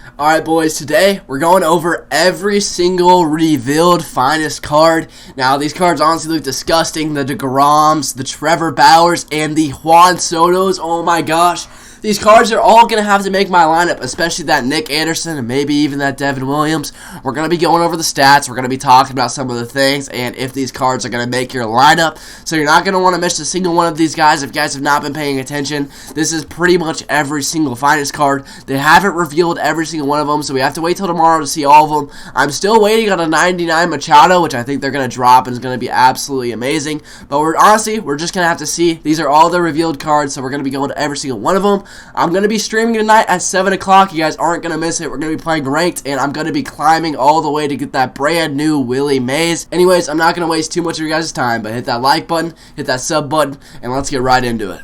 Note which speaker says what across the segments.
Speaker 1: Alright boys, today we're going over every single revealed finest card. Now these cards honestly look disgusting. The Degroms, the Trevor Bauers, and the Juan Sotos. Oh my gosh. These cards are all going to have to make my lineup, especially that Nick Anderson and maybe even that Devin Williams. We're going to be going over the stats. We're going to be talking about some of the things and if these cards are going to make your lineup. So you're not going to want to miss a single one of these guys. If you guys have not been paying attention, this is pretty much every single finest card. They haven't revealed every single one of them, so we have to wait till tomorrow to see all of them. I'm still waiting on a 99 Machado, which I think they're going to drop and is going to be absolutely amazing. But we're just going to have to see. These are all the revealed cards, so we're going to be going to every single one of them. I'm going to be streaming tonight at 7 o'clock. You guys aren't going to miss it. We're going to be playing ranked, and I'm going to be climbing all the way to get that brand new Willie Mays. Anyways, I'm not going to waste too much of your guys' time, but hit that like button, hit that sub button, and let's get right into it.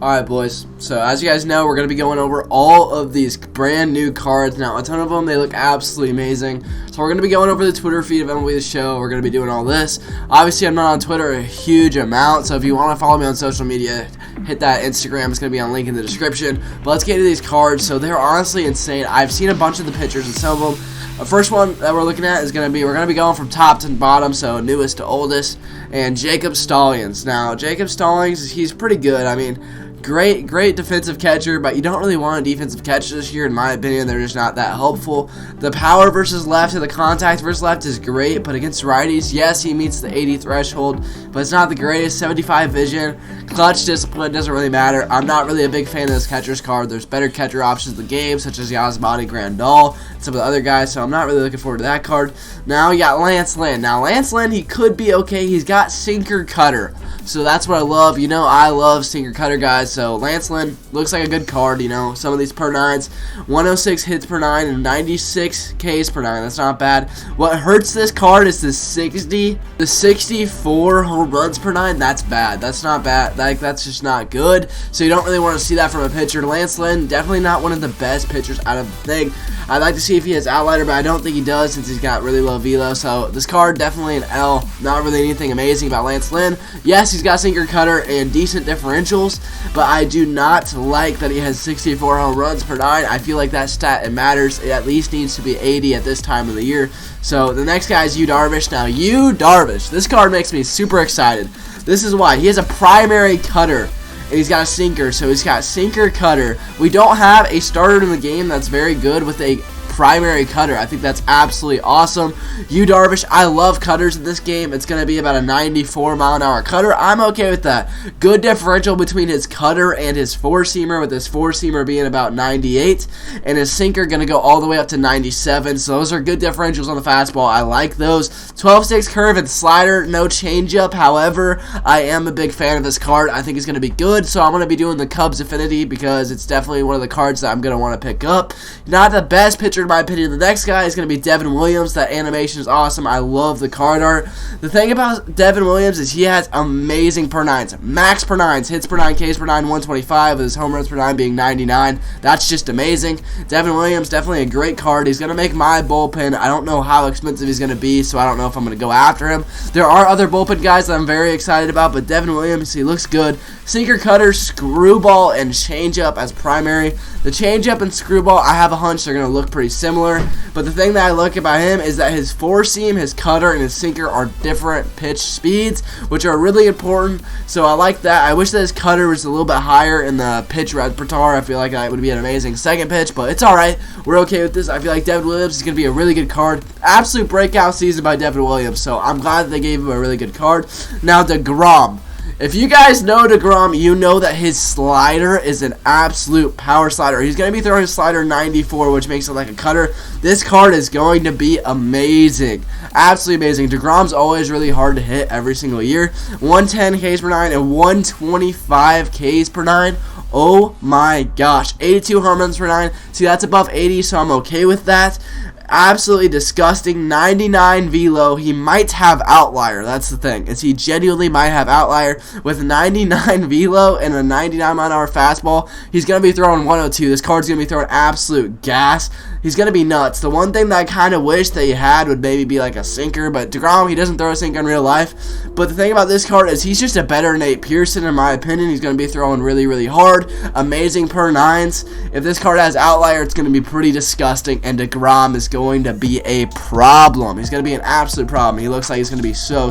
Speaker 1: Alright boys, so as you guys know, we're going to be going over all of these brand new cards. Now, a ton of them, they look absolutely amazing. So we're going to be going over the Twitter feed of MLB The Show. We're going to be doing all this. Obviously, I'm not on Twitter a huge amount, so if you want to follow me on social media, hit that Instagram. It's going to be on link in the description. But let's get into these cards. So they're honestly insane. I've seen a bunch of the pictures and some of them. The first one that we're looking at is we're going to be going from top to bottom, so newest to oldest, and Jacob Stallions. Now, Jacob Stallions, he's pretty good. I mean, great defensive catcher, but you don't really want a defensive catcher this year. In my opinion, they're just not that helpful. The power versus left and the contact versus left is great, but against righties, yes, he meets the 80 threshold, but it's not the greatest. 75 vision, clutch discipline doesn't really matter. I'm not really a big fan of this catcher's card. There's better catcher options in the game, such as Yasmani Grandal and some of the other guys, so I'm not really looking forward to that card. Now you got Lancelin. Now Lancelin, he could be okay. He's got sinker cutter, so that's what I love. You know, I love sinker cutter guys. So Lancelin looks like a good card, you know. Some of these per 9s, 106 hits per 9 and 96 Ks per 9. That's not bad. What hurts this card is the 64 home runs per 9. That's bad. That's not bad. Like, that's just not good. So you don't really want to see that from a pitcher. Lancelin, definitely not one of the best pitchers out of the thing. I'd like to see if he has outlighter, but I don't think he does since he's got really low velo. So this card, definitely an L. Not really anything amazing about Lancelin. Yes, he's got sinker cutter and decent differentials, but I do not like that he has 64 home runs per 9. I feel like that stat, it matters. It at least needs to be 80 at this time of the year. So the next guy is Yu Darvish. Now, Yu Darvish, this card makes me super excited. This is why. He has a primary cutter, and he's got a sinker, so he's got sinker cutter. We don't have a starter in the game that's very good with a primary cutter. I think that's absolutely awesome. Yu Darvish, I love cutters in this game. It's going to be about a 94 mile an hour cutter. I'm okay with that. Good differential between his cutter and his four-seamer, with his four-seamer being about 98 and his sinker going to go all the way up to 97. So those are good differentials on the fastball. I like those. 12-6 curve and slider, no changeup. However, I am a big fan of this card. I think it's going to be good, so I'm going to be doing the Cubs Affinity because it's definitely one of the cards that I'm going to want to pick up. Not the best pitcher in my opinion. The next guy is going to be Devin Williams. That animation is awesome. I love the card art. The thing about Devin Williams is he has amazing per 9s. Max per 9s, hits per 9, Ks per 9, 125, with his home runs per 9 being 99. That's just amazing. Devin Williams, definitely a great card. He's going to make my bullpen. I don't know how expensive he's going to be, so I don't know if I'm going to go after him. There are other bullpen guys that I'm very excited about, but Devin Williams, he looks good. Sinker cutter, screwball, and changeup as primary. The changeup and screwball, I have a hunch they're going to look pretty similar, but the thing that I like about him is that his four-seam, his cutter, and his sinker are different pitch speeds, which are really important, so I like that. I wish that his cutter was a little bit higher in the pitch repertoire. I feel like that would be an amazing second pitch, but it's alright. We're okay with this. I feel like Devin Williams is going to be a really good card. Absolute breakout season by Devin Williams, so I'm glad that they gave him a really good card. Now, Degrom. If you guys know Degrom, you know that his slider is an absolute power slider. He's going to be throwing his slider 94, which makes it like a cutter. This card is going to be amazing. Absolutely amazing. Degrom's always really hard to hit every single year. 110 Ks per 9 and 125 Ks per 9. Oh my gosh. 82 home runs per 9. See, that's above 80, so I'm okay with that. Absolutely disgusting. 99 velo. He might have outlier. That's the thing. Is he genuinely might have outlier with 99 velo and a 99 mile/hour fastball. He's gonna be throwing 102. This card's gonna be throwing absolute gas. He's gonna be nuts. The one thing that I kind of wish that he had would maybe be like a sinker, but Degrom, he doesn't throw a sinker in real life. But the thing about this card is he's just a better Nate Pearson in my opinion. He's gonna be throwing really, really hard. Amazing per nines. If this card has outlier, it's gonna be pretty disgusting, and Degrom is going to be a problem. He's going to be an absolute problem. He looks like he's going to be so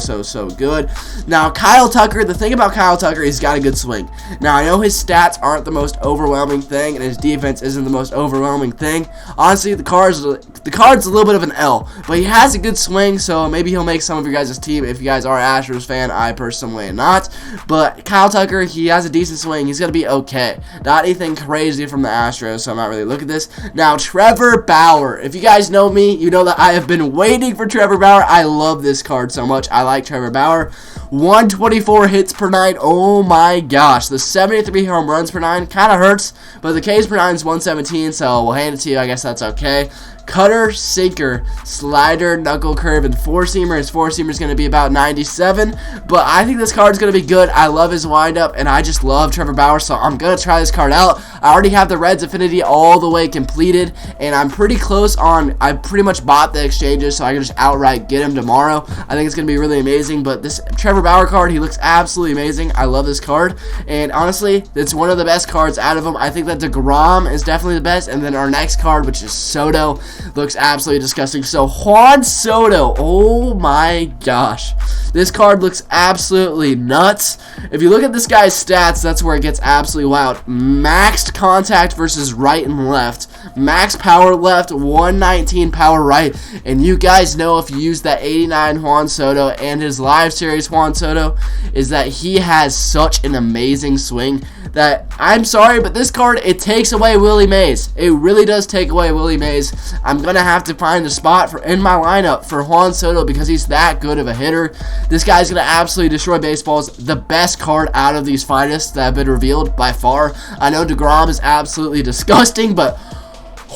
Speaker 1: good. Now, Kyle Tucker, the thing about Kyle Tucker, he's got a good swing. Now, I know his stats aren't the most overwhelming thing, and his defense isn't the most overwhelming thing. Honestly, the card's a little bit of an L, but he has a good swing, so maybe he'll make some of your guys' team if you guys are an Astros fan. I personally am not, but Kyle Tucker, he has a decent swing. He's going to be okay. Not anything crazy from the Astros, so I'm not really looking at this. Now, Trevor Bauer. If you guys know me, you know that I have been waiting for Trevor Bauer. I love this card so much. I like Trevor Bauer. 124 hits per nine. Oh my gosh. The 73 home runs per nine kind of hurts, but the Ks per nine is 117, so we'll hand it to you. I guess that's okay. Cutter, sinker, slider, knuckle curve, and four-seamer. His four-seamer is going to be about 97, but I think this card is going to be good. I love his windup, and I just love Trevor Bauer, so I'm going to try this card out. I already have the Reds Affinity all the way completed, and I'm pretty close on, I pretty much bought the exchanges, so I can just outright get him tomorrow. I think it's going to be really amazing, but this Trevor Bauer card, he looks absolutely amazing. I love this card, and honestly, it's one of the best cards out of them. I think that Degrom is definitely the best, and then our next card, which is Soto, looks absolutely disgusting. So Juan Soto, oh my gosh, this card looks absolutely nuts. If you look at this guy's stats, that's where it gets absolutely wild. Maxed contact versus right and left, max power left, 119 power right, and you guys know if you use that 89 Juan Soto and his live series Juan Soto, is that he has such an amazing swing that I'm sorry, but this card, it takes away Willie Mays. It really does take away Willie Mays. I'm going to have to find a spot in my lineup for Juan Soto because he's that good of a hitter. This guy's going to absolutely destroy baseballs. The best card out of these finalists that have been revealed by far. I know Degrom is absolutely disgusting, but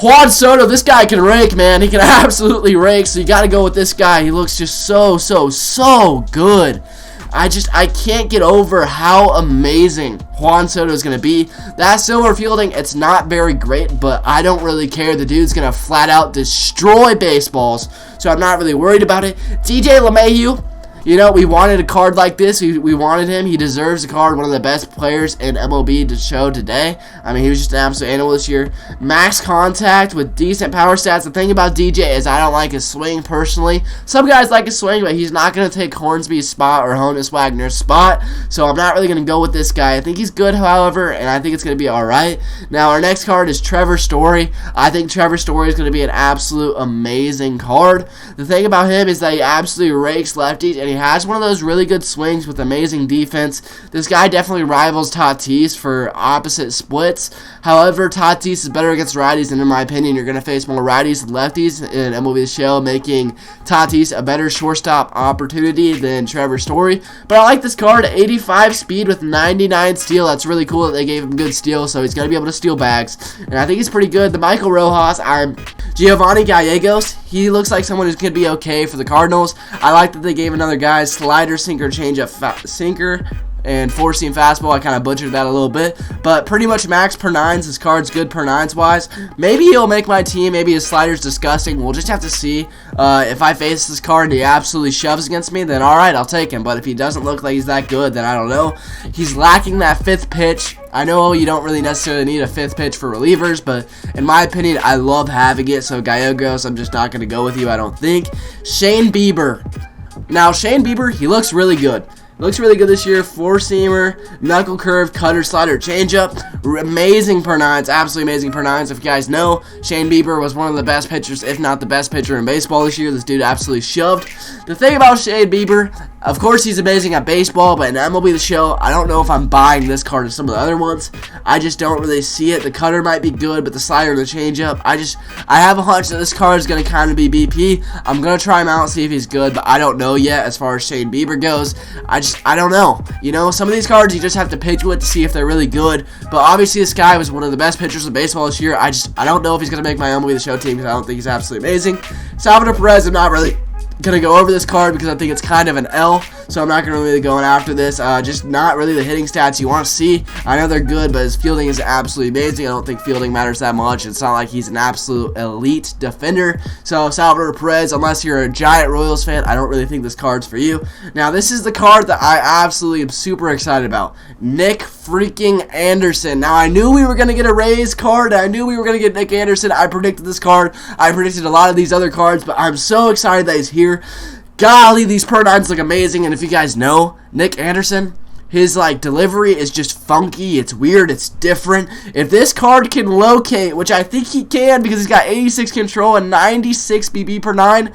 Speaker 1: Juan Soto, this guy can rake, man. He can absolutely rake, so you got to go with this guy. He looks just so good. I can't get over how amazing Juan Soto is going to be. That silver fielding, it's not very great, but I don't really care. The dude's going to flat out destroy baseballs, so I'm not really worried about it. DJ Lemayo, you know, we wanted a card like this. We wanted him. He deserves a card. One of the best players in MLB to show today. I mean, he was just an absolute animal this year. Max contact with decent power stats. The thing about DJ is I don't like his swing personally. Some guys like his swing, but he's not going to take Hornsby's spot or Honus Wagner's spot. So I'm not really going to go with this guy. I think he's good, however, and I think it's going to be alright. Now, our next card is Trevor Story. I think Trevor Story is going to be an absolute amazing card. The thing about him is that he absolutely rakes lefties, and he has one of those really good swings with amazing defense. This guy definitely rivals Tatis for opposite splits. However, Tatis is better against righties, and in my opinion, you're going to face more righties than lefties in MLB Show, making Tatis a better shortstop opportunity than Trevor Story. But I like this card, 85 speed with 99 steal. That's really cool that they gave him good steal, so he's going to be able to steal bags, and I think he's pretty good. The Michael Rojas, Giovanni Gallegos, he looks like someone who's going to be okay for the Cardinals. I like that they gave another guy slider, sinker, changeup, sinker, and four-seam fastball. I kind of butchered that a little bit, but pretty much max per nines. His card's good per nines wise. Maybe he'll make my team. Maybe his slider's disgusting. We'll just have to see. If I face this card and he absolutely shoves against me, then alright, I'll take him. But if he doesn't look like he's that good, then I don't know. He's lacking that fifth pitch. I know you don't really necessarily need a fifth pitch for relievers, but in my opinion, I love having it. So Gallegos, I'm just not going to go with you, I don't think. Shane Bieber. Now, Shane Bieber, he looks really good. Looks really good this year. Four-seamer, knuckle curve, cutter, slider, changeup. Amazing per nines. Absolutely amazing per nines. If you guys know, Shane Bieber was one of the best pitchers, if not the best pitcher in baseball this year. This dude absolutely shoved. The thing about Shane Bieber, Of course, he's amazing at baseball, but in MLB The Show, I don't know if I'm buying this card as some of the other ones. I just don't really see it. The cutter might be good, but the slider and the changeup, I have a hunch that this card is going to kind of be BP. I'm going to try him out and see if he's good, but I don't know yet as far as Shane Bieber goes. I don't know. You know, some of these cards you just have to pitch with to see if they're really good, but obviously this guy was one of the best pitchers of baseball this year. I don't know if he's going to make my MLB The Show team because I don't think he's absolutely amazing. Salvador Perez, I'm not really gonna go over this card because I think it's kind of an L, so I'm not gonna really go after this. Just not really the hitting stats you want to see. I know they're good, but his fielding is absolutely amazing. I don't think fielding matters that much. It's not like he's an absolute elite defender. So Salvador Perez, unless you're a giant Royals fan, I don't really think this card's for you. Now this is the card that I absolutely am super excited about. Nick freaking Anderson. Now I knew we were gonna get a Rays card. I knew we were gonna get Nick Anderson. I predicted this card. I predicted a lot of these other cards, but I'm so excited that he's here. Golly, these per 9s look amazing, and if you guys know Nick Anderson, his delivery is just funky, it's weird, it's different. If this card can locate, which I think he can because he's got 86 control and 96 BB per 9,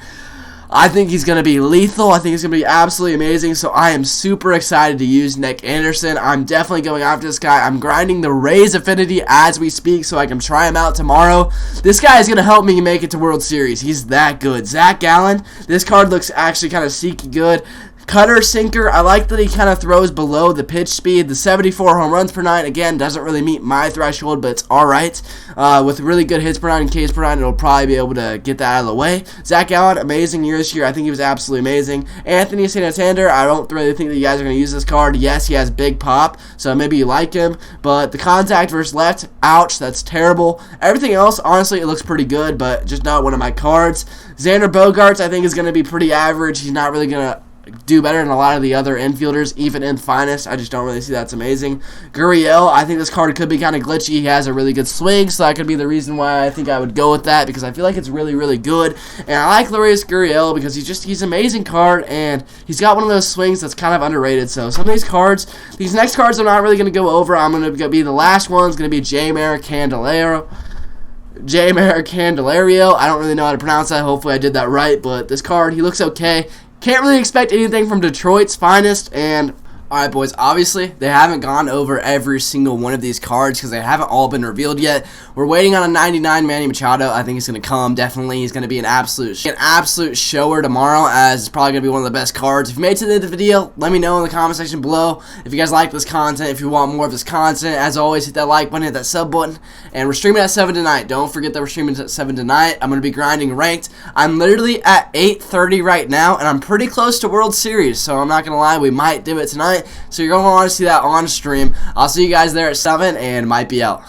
Speaker 1: I think he's going to be lethal. I think he's going to be absolutely amazing. So I am super excited to use Nick Anderson. I'm definitely going after this guy. I'm grinding the Rays affinity as we speak so I can try him out tomorrow. This guy is going to help me make it to World Series. He's that good. Zach Gallen, this card looks actually kind of seeky good. Cutter, sinker, I like that he kind of throws below the pitch speed. The 74 home runs per 9, again, doesn't really meet my threshold, but it's alright. With really good hits per 9 and Ks per 9, it'll probably be able to get that out of the way. Zach Gallen, amazing year this year. I think he was absolutely amazing. Anthony Santander, I don't really think that you guys are going to use this card. Yes, he has big pop, so maybe you like him, but the contact versus left, ouch, that's terrible. Everything else, honestly, it looks pretty good, but just not one of my cards. Xander Bogaerts, I think, is going to be pretty average. He's not really going to do better than a lot of the other infielders, even in finest. I just don't really see that's amazing. Gurriel, I think this card could be kind of glitchy. He has a really good swing, so that could be the reason why I think I would go with that, because I feel like it's really, really good. And I like Lourdes Gurriel because he's an amazing card, and he's got one of those swings that's kind of underrated. So some of these cards, these next cards I'm not really going to go over. I'm going to be the last one's going to be Jeimer Candelario. I don't really know how to pronounce that. Hopefully I did that right, but this card, he looks okay. Can't really expect anything from Detroit's finest, and alright boys, obviously they haven't gone over every single one of these cards because they haven't all been revealed yet. We're waiting on a 99 Manny Machado. I think he's going to come, definitely. He's going to be an absolute shower tomorrow, as it's probably going to be one of the best cards. If you made it to the end of the video, let me know in the comment section below if you guys like this content, if you want more of this content. As always, hit that like button, hit that sub button, and we're streaming at 7 tonight. Don't forget that we're streaming at 7 tonight. I'm going to be grinding ranked. I'm literally at 8:30 right now, and I'm pretty close to World Series, so I'm not going to lie, we might do it tonight. So you're going to want to see that on stream. I'll see you guys there at 7, and might be out.